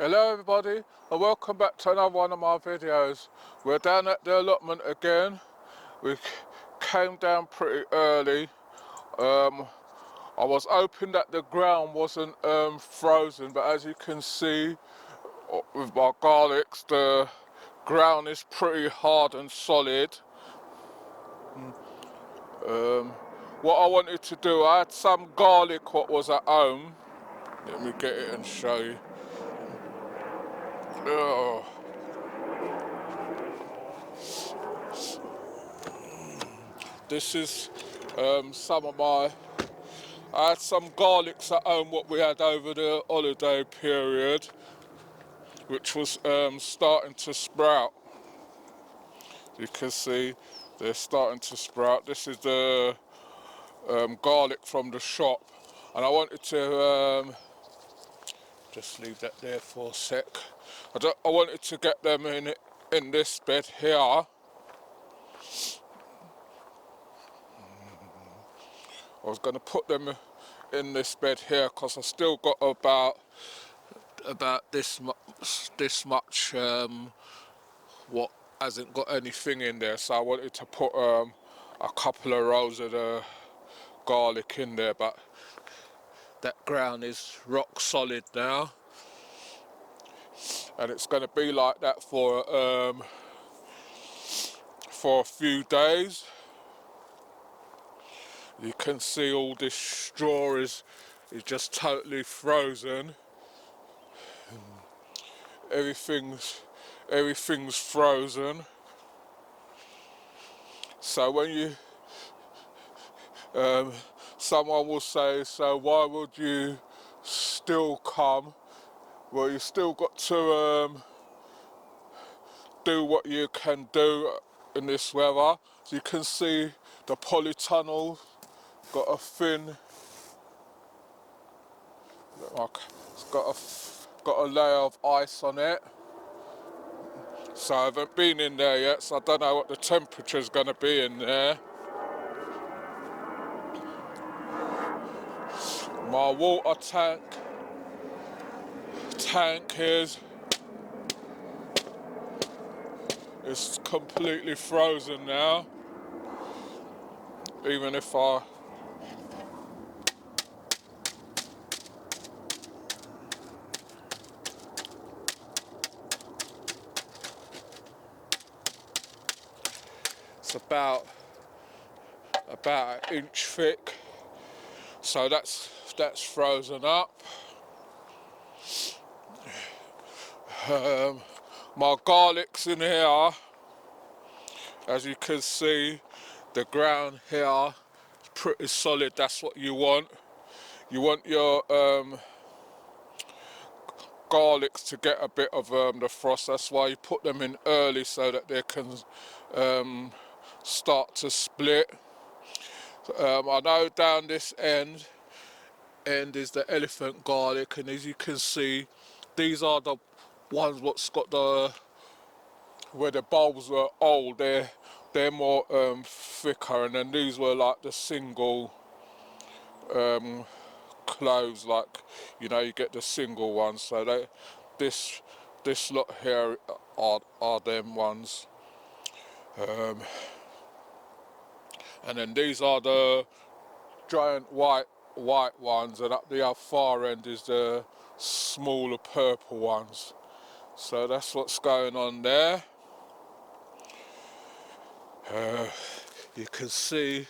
Hello everybody and welcome back to another one of my videos. We're down at the allotment again. We came down pretty early. I was hoping that the ground wasn't frozen, but as you can see with my garlics, the ground is pretty hard and solid. What I wanted to do, I had some garlic what was at home. Let me get it and show you. Oh. This is some of my... I had some garlics at home what we had over the holiday period, which was starting to sprout. You can see they're starting to sprout. This is the garlic from the shop, and I wanted to just leave that there for a sec. I wanted to get them in this bed here. I was going to put them in this bed here because I still got about this much what hasn't got anything in there, so I wanted to put a couple of rows of the garlic in there, but that ground is rock solid now, and it's going to be like that for a few days. You can see all this straw is just totally frozen. Everything's frozen. So when you someone will say, so why would you still come? Well, you still got to do what you can do in this weather. So you can see the polytunnel got a thin, it's got a layer of ice on it. So I haven't been in there yet, so I don't know what the temperature is going to be in there. My water tank is completely frozen now. Even if it's about an inch thick, so that's frozen up. My garlic's in here. As you can see, the ground here is pretty solid. That's what you want. You want your garlics to get a bit of the frost. That's why you put them in early, so that they can start to split. I know down this end is the elephant garlic, and as you can see, these are the ones what's got where the bulbs were old. They're more thicker, and then these were like the single cloves, like, you know, you get the single ones. So this lot here are them ones, and then these are the giant white ones, and up the far end is the smaller purple ones. So that's what's going on there. You can see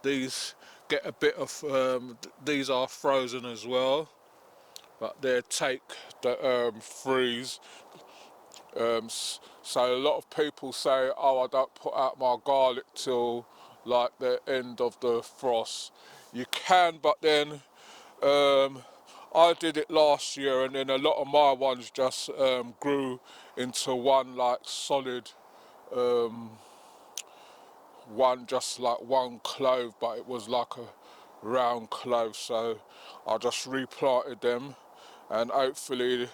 these get a bit of these are frozen as well, but they take the freeze. So a lot of people say, oh, I don't put out my garlic till like the end of the frost. You can, but then I did it last year, and then a lot of my ones just grew into one like solid one, just like one clove, but it was like a round clove. So I just replanted them, and hopefully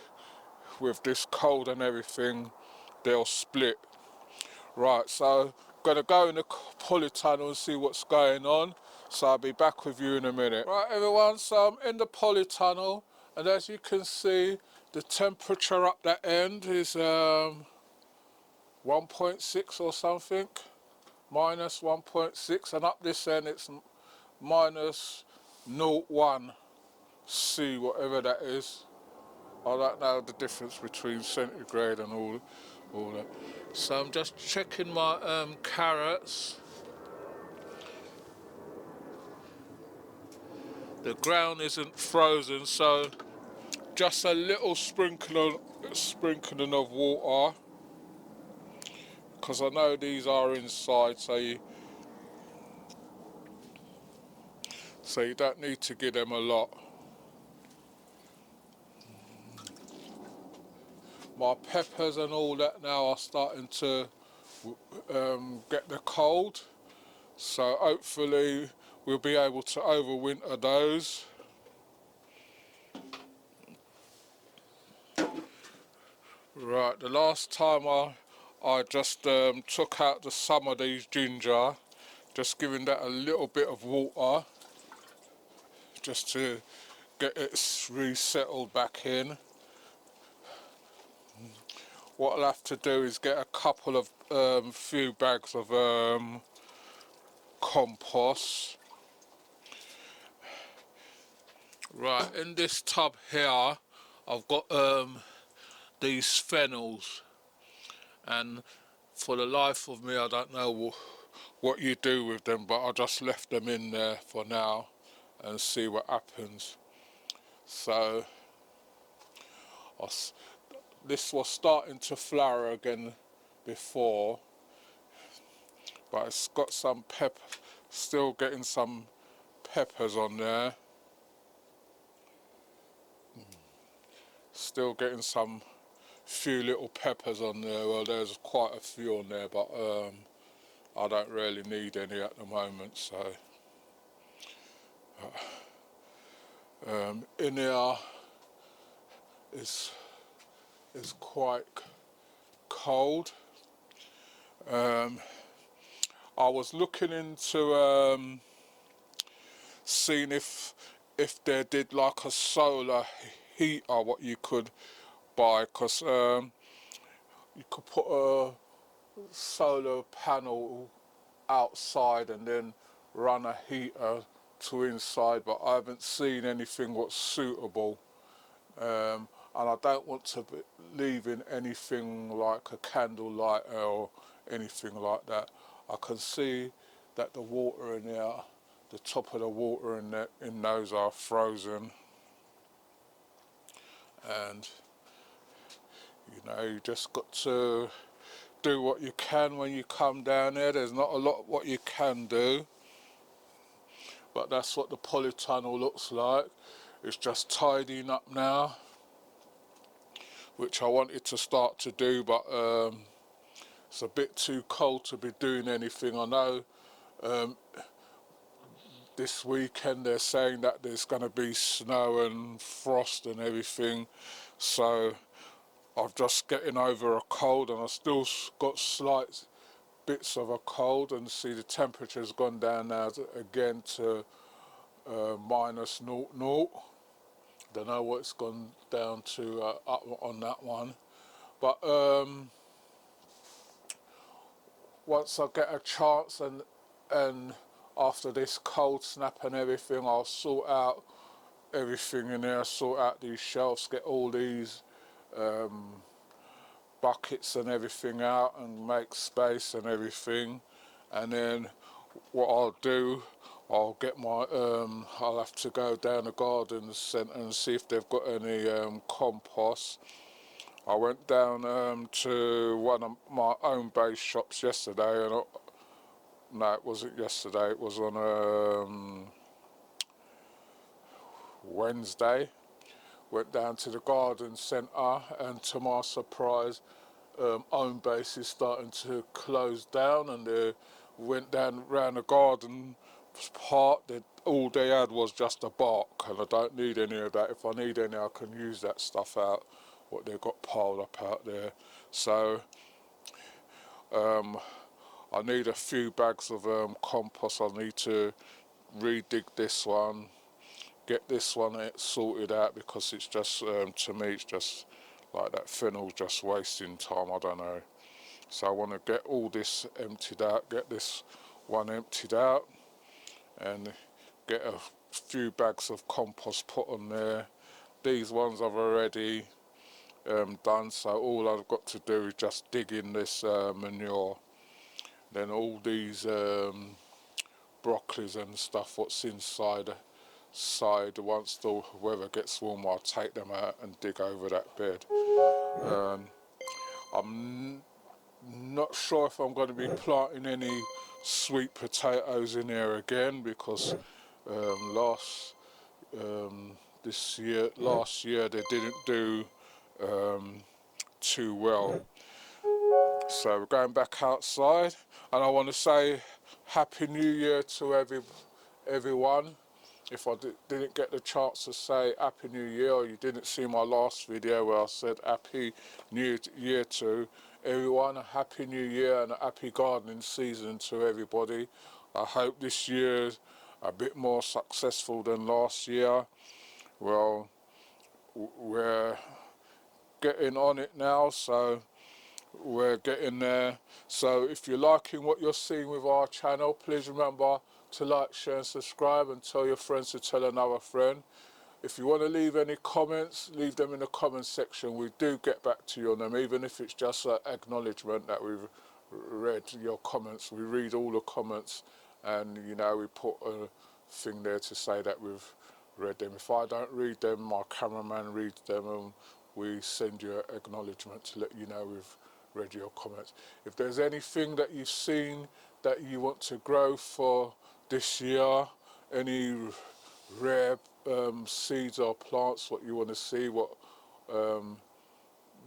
with this cold and everything they'll split. Right, so I'm gonna go in the polytunnel and see what's going on, so I'll be back with you in a minute. Right everyone, so I'm in the polytunnel, and as you can see, the temperature up that end is 1.6 or something, minus 1.6, and up this end it's minus 0.1 C, whatever that is. I don't know the difference between centigrade and all that. So I'm just checking my carrots. The ground isn't frozen, so just a little sprinkling of water, because I know these are inside, so you don't need to give them a lot. My peppers and all that now are starting to get the cold, so hopefully we'll be able to overwinter those. Right, the last time I just took out some of these ginger, just giving that a little bit of water just to get it resettled back in. What I'll have to do is get a couple of few bags of compost. Right, in this tub here I've got these fennels, and for the life of me I don't know what you do with them, but I just left them in there for now and see what happens. So this was starting to flower again before, but it's got some still getting some peppers on there. Still getting some few little peppers on there. Well, there's quite a few on there, but I don't really need any at the moment, so in here is quite cold. I was looking into seeing if they did like a solar heater what you could buy, because you could put a solar panel outside and then run a heater to inside, but I haven't seen anything what's suitable, and I don't want to be leaving anything like a candle light or anything like that. I can see that the water in there, the top of the water in those are frozen, and you just got to do what you can when you come down there. There's not a lot what you can do, but that's what the polytunnel looks like. It's just tidying up now, which I wanted to start to do, but it's a bit too cold to be doing anything. I know this weekend they're saying that there's going to be snow and frost and everything, so I'm just getting over a cold, and I still got slight bits of a cold, and see the temperature's gone down now again to minus 0.0. Don't know what it's gone down to up on that one, but once I get a chance and after this cold snap and everything, I'll sort out everything in there, sort out these shelves, get all these buckets and everything out and make space and everything, and then what I'll do, I'll get my I'll have to go down the garden centre and see if they've got any compost. I went down to one of my own base shops yesterday, and no, it wasn't yesterday, it was on Wednesday. Went down to the garden centre, and to my surprise, own base is starting to close down, and they went down round the garden part. All they had was just a bark, and I don't need any of that. If I need any, I can use that stuff out, what they've got piled up out there. So I need a few bags of compost. I need to re-dig this one, get this one sorted out, because it's just, to me, it's just like that fennel's just wasting time, I don't know. So I want to get all this emptied out, get this one emptied out, and get a few bags of compost put on there. These ones I've already done, so all I've got to do is just dig in this manure. Then all these broccolis and stuff what's inside once the weather gets warmer, I'll take them out and dig over that bed. I'm not sure if I'm going to be planting any sweet potatoes in there again, because last year they didn't do too well. So we're going back outside, and I want to say Happy New Year to everyone. If I didn't get the chance to say Happy New Year, or you didn't see my last video where I said Happy New Year to everyone, a Happy New Year and a happy gardening season to everybody. I hope this year's a bit more successful than last year. Well, we're getting on it now, so we're getting there. So if you're liking what you're seeing with our channel, please remember to like, share and subscribe, and tell your friends to tell another friend. If you want to leave any comments, leave them in the comment section. We do get back to you on them, even if it's just an acknowledgement that we've read your comments. We read all the comments, and you know, we put a thing there to say that we've read them. If I don't read them, my cameraman reads them, and we send you an acknowledgement to let you know we've read your comments. If there's anything that you've seen that you want to grow for this year, any rare seeds or plants, what you want to see, what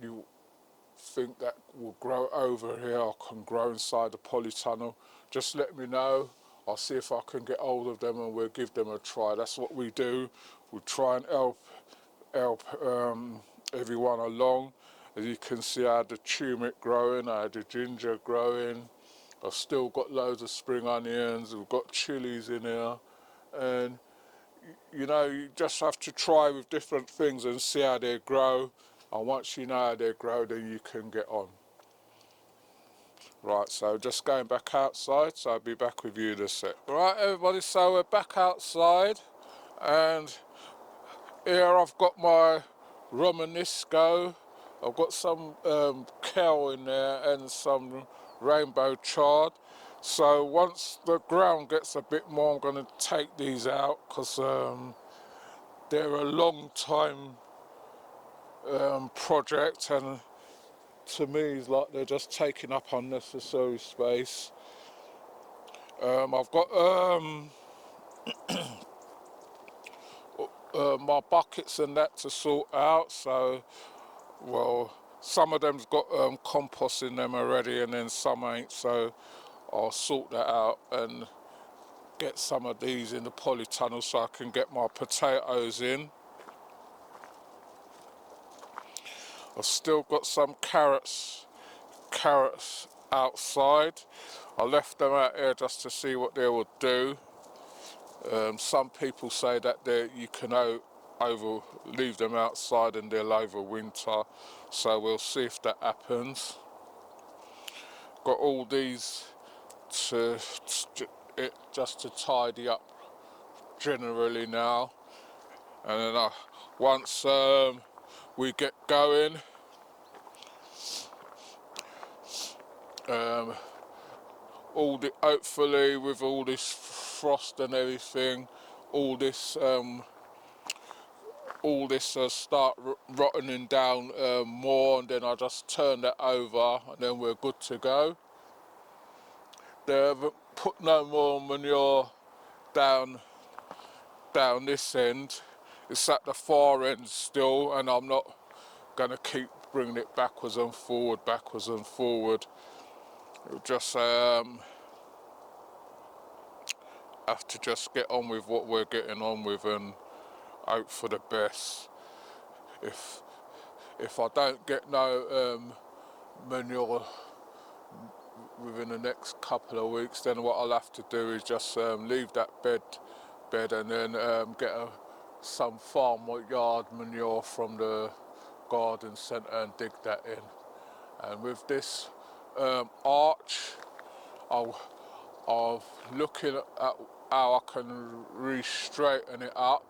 you think that will grow over here or can grow inside the polytunnel, just let me know. I'll see if I can get hold of them, and we'll give them a try. That's what we do. We try and help everyone along. As you can see, I had the turmeric growing, I had the ginger growing, I've still got loads of spring onions, we've got chilies in here, and you know, you just have to try with different things and see how they grow, and once you know how they grow, then you can get on. Right, so just going back outside, so I'll be back with you in a sec. Right everybody, so we're back outside, and here I've got my Romanesco. I've got some kale in there and some rainbow chard. So once the ground gets a bit more, I'm going to take these out, because they're a long time project, and to me it's like they're just taking up unnecessary space. I've got my buckets and that to sort out, so well, some of them's got compost in them already, and then some ain't, so I'll sort that out and get some of these in the polytunnel so I can get my potatoes in. I've still got some carrots outside. I left them out here just to see what they would do. Some people say that you can leave them outside and they'll overwinter, so we'll see if that happens. Got all these just to tidy up generally now, and then once we get going, hopefully with all this frost and everything, all this start rotting down more, and then I just turn that over, and then we're good to go. They haven't put no more manure down this end. It's at the far end still, and I'm not going to keep bringing it backwards and forward. It'll just have to just get on with what we're getting on with and hope for the best. If I don't get no manure within the next couple of weeks, then what I'll have to do is just leave that bed and then get a some farm or yard manure from the garden centre and dig that in. And with this arch, I'll looking at how I can re-straighten it up.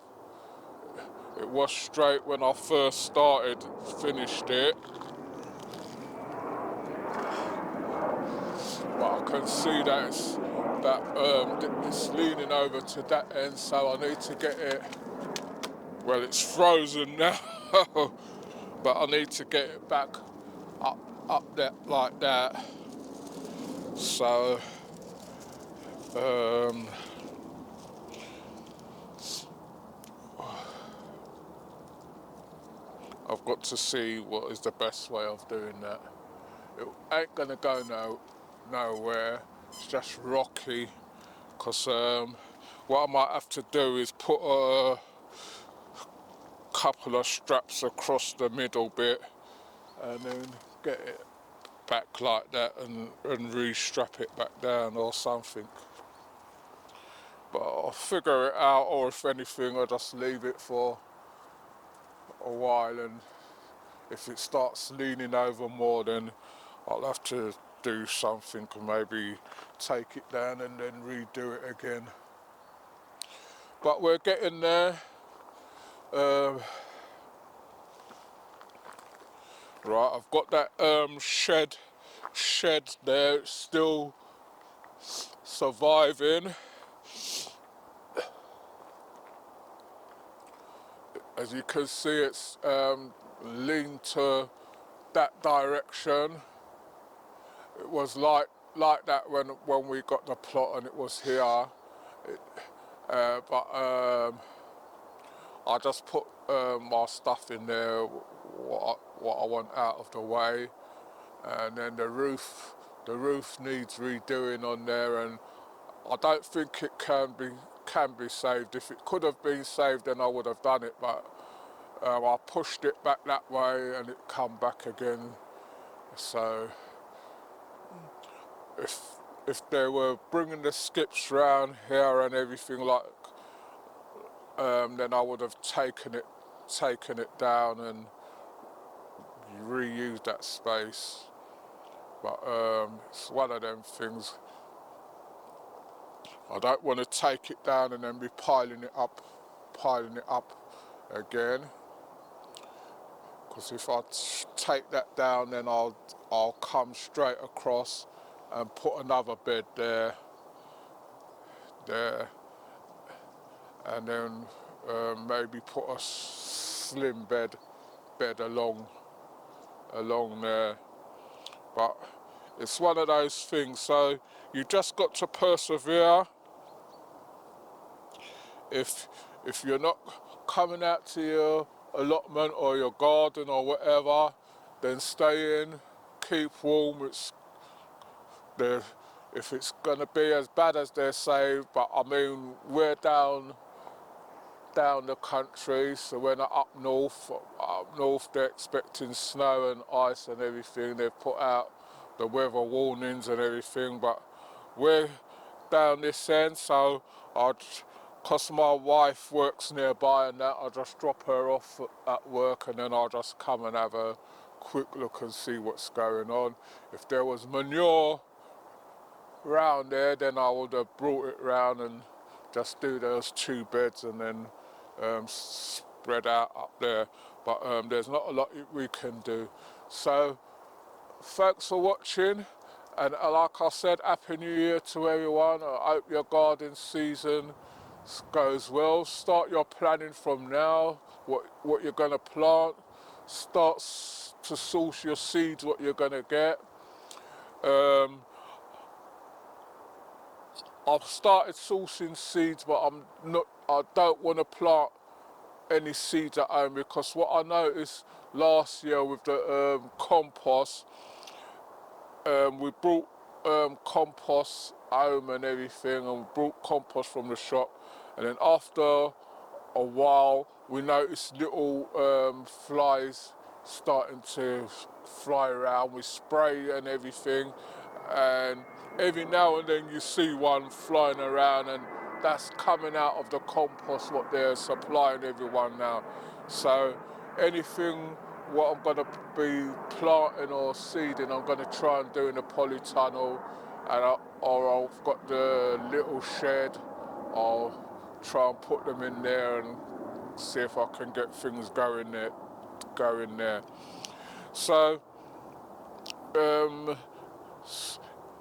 It was straight when I first started, finished it, but I can see that it's leaning over to that end, so I need to get it. Well, it's frozen now, but I need to get it back up there like that. So I've got to see what is the best way of doing that. It ain't gonna go nowhere. It's just rocky. Because what I might have to do is put a couple of straps across the middle bit and then get it back like that and re-strap it back down or something. But I'll figure it out, or if anything I'll just leave it for a while, and if it starts leaning over more then I'll have to do something and maybe take it down and then redo it again. But we're getting there. Right, I've got that shed there, it's still surviving. As you can see, it's leaned to that direction. It was like that when we got the plot and it was here. But I just put my stuff in there, what I want out of the way, and then the roof needs redoing on there, and I don't think it can be saved. If it could have been saved, then I would have done it, but I pushed it back that way and it come back again. So if they were bringing the skips round here and everything like, then I would have taken it down and reused that space. But it's one of them things. I don't want to take it down and then be piling it up again. Because if I take that down, then I'll come straight across and put another bed there, and then maybe put a slim bed along there. But it's one of those things. So you just got to persevere. If you're not coming out to your allotment or your garden or whatever, then stay in, keep warm. If it's going to be as bad as they say, but I mean, we're down the country, so we're not up north. Up north they're expecting snow and ice and everything. They've put out the weather warnings and everything, but we're down this end, so because my wife works nearby and that, I'll just drop her off at work and then I'll just come and have a quick look and see what's going on. If there was manure round there, then I would have brought it round and just do those 2 beds and then spread out up there. But there's not a lot we can do. So thanks for watching, and like I said, Happy New Year to everyone. I hope your garden season goes well. Start your planning from now, what you're going to plant. Start to source your seeds, what you're going to get. I've started sourcing seeds, but I don't want to plant any seeds at home, because what I noticed last year with the compost, we brought compost home and everything, and we brought compost from the shop, and then after a while we noticed little flies starting to fly around. We spray and everything, and every now and then you see one flying around, and that's coming out of the compost what they're supplying everyone now. So anything what I'm going to be planting or seeding, I'm going to try and do in a polytunnel, or I've got the little shed, I'll try and put them in there and see if I can get things going there. So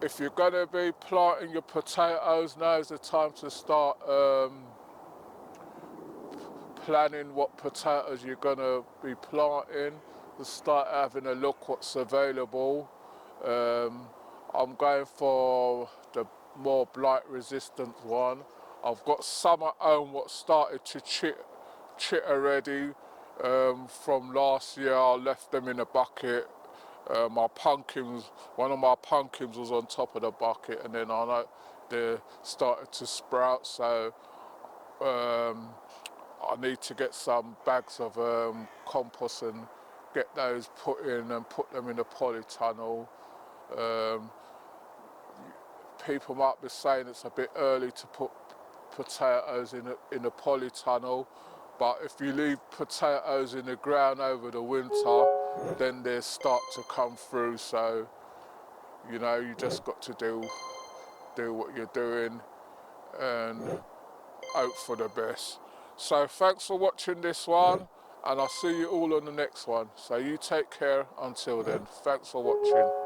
if you're going to be planting your potatoes, now's the time to start planning what potatoes you're going to be planting, to start having a look what's available. I'm going for the more blight resistant one. I've got some at home what started to chit already from last year. I left them in a bucket. My pumpkins, one of my pumpkins was on top of the bucket, and then I know they started to sprout, so I need to get some bags of compost and get those put in and put them in a polytunnel. People might be saying it's a bit early to put potatoes in a polytunnel, but if you leave potatoes in the ground over the winter, then they start to come through. So you know, you just got to do what you're doing and hope for the best. So thanks for watching this one, and I'll see you all on the next one. So you take care until then. Thanks for watching.